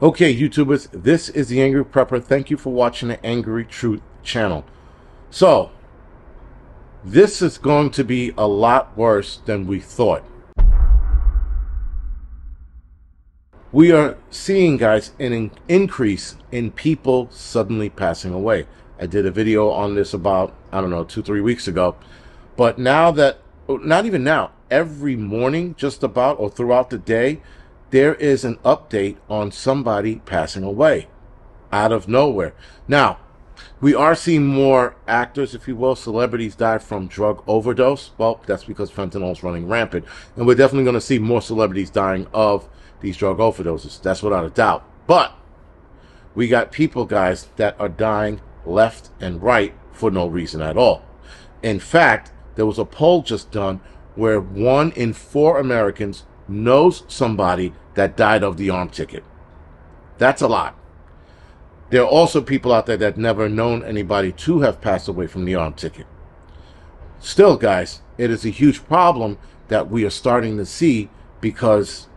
Okay, YouTubers, this is the Angry Prepper. Thank you for watching the Angry Truth channel. So, this is going to be a lot worse than we thought. We are seeing, guys, an increase in people suddenly passing away. I did a video on this about, I don't know, 2-3 weeks ago. But now that, not even now, every morning, just about, or throughout the day, there is an update on somebody passing away out of nowhere. Now, we are seeing more actors, if you will, celebrities die from drug overdose. Well, that's because fentanyl is running rampant. And we're definitely going to see more celebrities dying of these drug overdoses. That's without a doubt. But we got people, guys, that are dying left and right for no reason at all. In fact, there was a poll just done where 1 in 4 Americans knows somebody that died of the arm ticket. That's a lot. There are also people out there that never known anybody to have passed away from the arm ticket. Still, guys, it is a huge problem that we are starting to see because,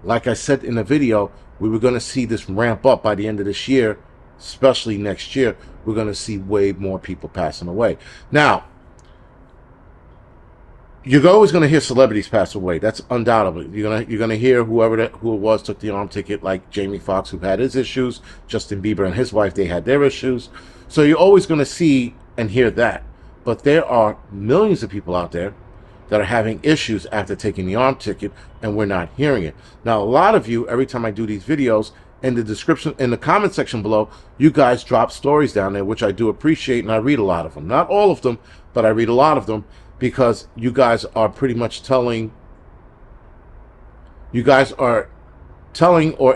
like I said in the video, we were going to see this ramp up by the end of this year, especially next year. We're going to see way more people passing away. Now, you're always going to hear celebrities pass away. That's undoubtedly. You're gonna hear who it was took the arm ticket, like Jamie Foxx, who had his issues. Justin Bieber and his wife, they had their issues. So you're always going to see and hear that. But there are millions of people out there that are having issues after taking the arm ticket, and we're not hearing it. Now, a lot of you, every time I do these videos, in the description, in the comment section below, you guys drop stories down there, which I do appreciate, and I read a lot of them. Not all of them, but I read a lot of them, because you guys are pretty much telling or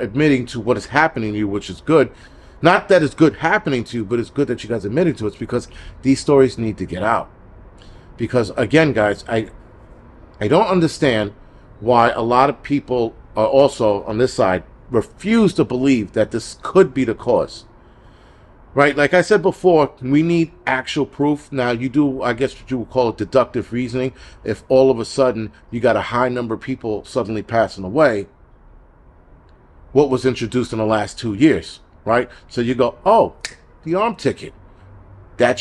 admitting to what is happening to you, which is good. Not that it's good happening to you, but it's good that you guys are admitting to it, because these stories need to get out. Because again, guys, I don't understand why a lot of people are also on this side refuse to believe that this could be the cause. Right, like I said before, we need actual proof. Now, you do, I guess what you would call it, deductive reasoning. If all of a sudden you got a high number of people suddenly passing away, what was introduced in the last 2 years, right? So you go, oh, the arm ticket. That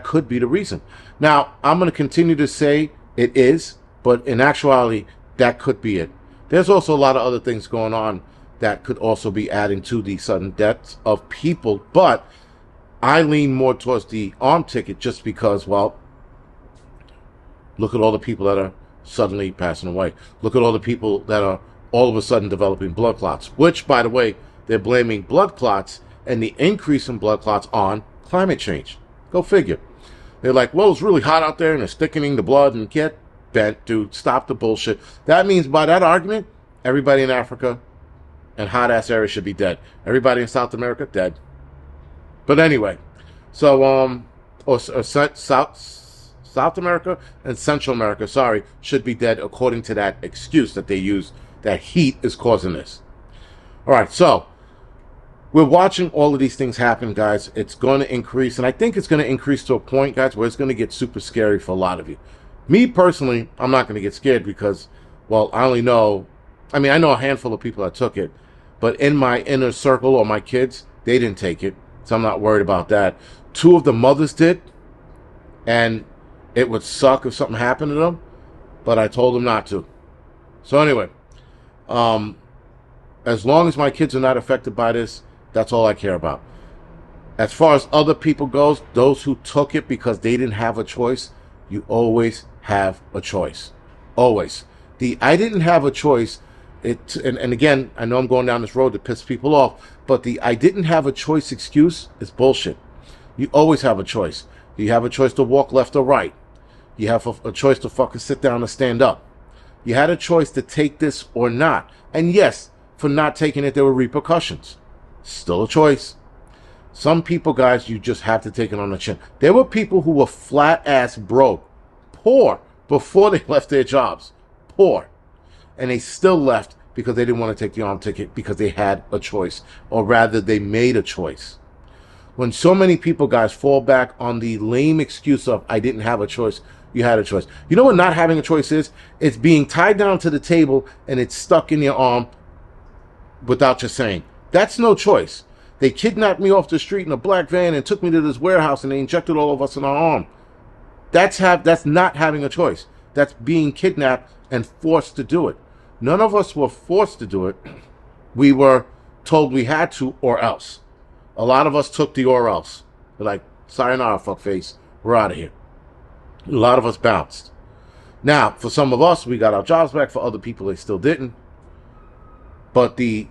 could be the reason. Now, I'm going to continue to say it is, but in actuality, that could be it. There's also a lot of other things going on that could also be adding to the sudden deaths of people, but I lean more towards the arm ticket just because, well, look at all the people that are suddenly passing away. Look at all the people that are all of a sudden developing blood clots, which, by the way, they're blaming blood clots and the increase in blood clots on climate change. Go figure. They're like, well, it's really hot out there and it's thickening the blood, and get bent, dude. Stop the bullshit. That means, by that argument, everybody in Africa and hot-ass areas should be dead. Everybody in South America, dead. But anyway, so, South America and Central America, sorry, should be dead according to that excuse that they use, that heat is causing this. All right, so we're watching all of these things happen, guys. It's going to increase, and I think it's going to increase to a point, guys, where it's going to get super scary for a lot of you. Me, personally, I'm not going to get scared because, well, I know a handful of people that took it, but in my inner circle or my kids, they didn't take it, so I'm not worried about that. 2 of the mothers did, and it would suck if something happened to them, but I told them not to. So anyway, as long as my kids are not affected by this, that's all I care about. As far as other people goes, those who took it because they didn't have a choice, you always have a choice. Always. I didn't have a choice. And again, I know I'm going down this road to piss people off, but the I didn't have a choice excuse is bullshit. You always have a choice. You have a choice to walk left or right. You have a choice to fucking sit down or stand up. You had a choice to take this or not. And yes, for not taking it, there were repercussions. Still a choice. Some people, guys, you just have to take it on the chin. There were people who were flat ass broke, poor, before they left their jobs. Poor. And they still left because they didn't want to take the arm ticket because they had a choice, or rather they made a choice. When so many people, guys, fall back on the lame excuse of I didn't have a choice, you had a choice. You know what not having a choice is? It's being tied down to the table and it's stuck in your arm without just saying. That's no choice. They kidnapped me off the street in a black van and took me to this warehouse and they injected all of us in our arm. That's not having a choice. That's being kidnapped and forced to do it. None of us were forced to do it. We were told we had to or else. A lot of us took the or else. We're like, sayonara, fuckface. We're out of here. A lot of us bounced. Now, for some of us, we got our jobs back. For other people, they still didn't. But the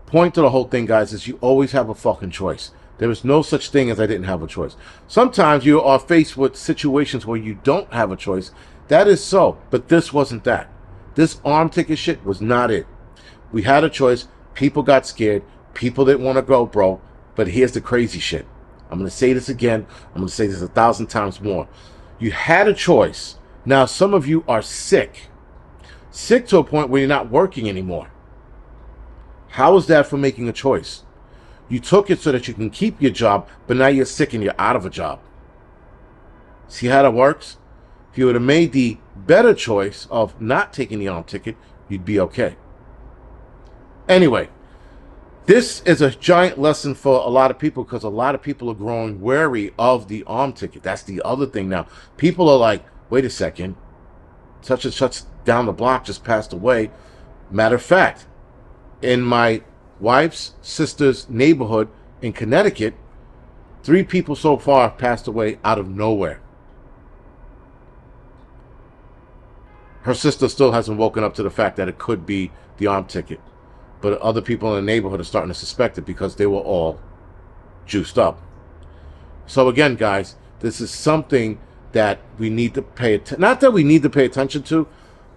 point of the whole thing, guys, is you always have a fucking choice. There is no such thing as I didn't have a choice. Sometimes you are faced with situations where you don't have a choice. That is so. But this wasn't that. This arm ticket shit was not it. We had a choice. People got scared. People didn't want to go, bro. But here's the crazy shit. I'm going to say this again. I'm going to say this 1,000 times more. You had a choice. Now, some of you are sick. Sick to a point where you're not working anymore. How is that for making a choice? You took it so that you can keep your job, but now you're sick and you're out of a job. See how that works? If you would have made the better choice of not taking the arm ticket, you'd be okay. Anyway, this is a giant lesson for a lot of people because a lot of people are growing wary of the arm ticket. That's the other thing now. People are like, wait a second, such and such down the block just passed away. Matter of fact, in my wife's sister's neighborhood in Connecticut, 3 people so far passed away out of nowhere. Her sister still hasn't woken up to the fact that it could be the arm ticket. But other people in the neighborhood are starting to suspect it because they were all juiced up. So again, guys, this is something that we need to pay attention. Not that we need to pay attention to,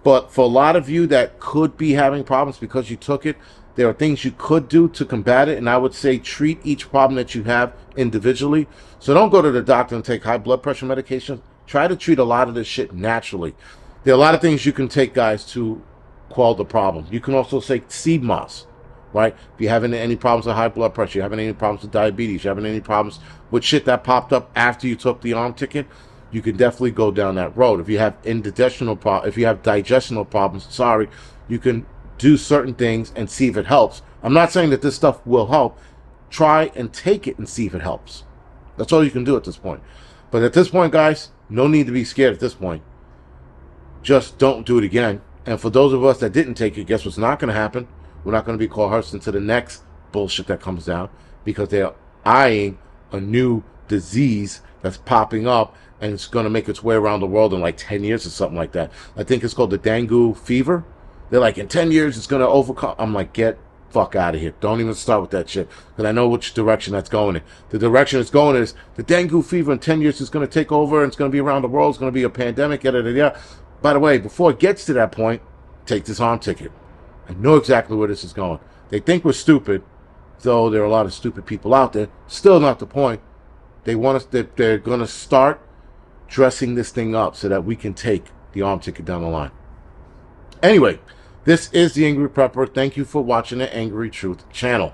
but for a lot of you that could be having problems because you took it, there are things you could do to combat it. And I would say treat each problem that you have individually. So don't go to the doctor and take high blood pressure medication. Try to treat a lot of this shit naturally. There are a lot of things you can take, guys, to quell the problem. You can also take sea moss, right? If you're having any problems with high blood pressure, you're having any problems with diabetes, you're having any problems with shit that popped up after you took the arm ticket, you can definitely go down that road. If you have digestional problems, you can do certain things and see if it helps. I'm not saying that this stuff will help. Try and take it and see if it helps. That's all you can do at this point. But at this point, guys, no need to be scared at this point. Just don't do it again. And for those of us that didn't take it, guess what's not going to happen? We're not going to be coerced into the next bullshit that comes down because they're eyeing a new disease that's popping up and it's going to make its way around the world in like 10 years or something like that. I think it's called the dengue fever. They're like, in 10 years, it's going to overcome. I'm like, get fuck out of here. Don't even start with that shit because I know which direction that's going in. The direction it's going is the dengue fever in 10 years is going to take over and it's going to be around the world. It's going to be a pandemic. Yada, yada, yada. By the way, before it gets to that point, take this arm ticket. I know exactly where this is going. They think we're stupid, though there are a lot of stupid people out there. Still not the point. They want us. They're going to start dressing this thing up so that we can take the arm ticket down the line. Anyway, this is the Angry Prepper. Thank you for watching the Angry Truth channel.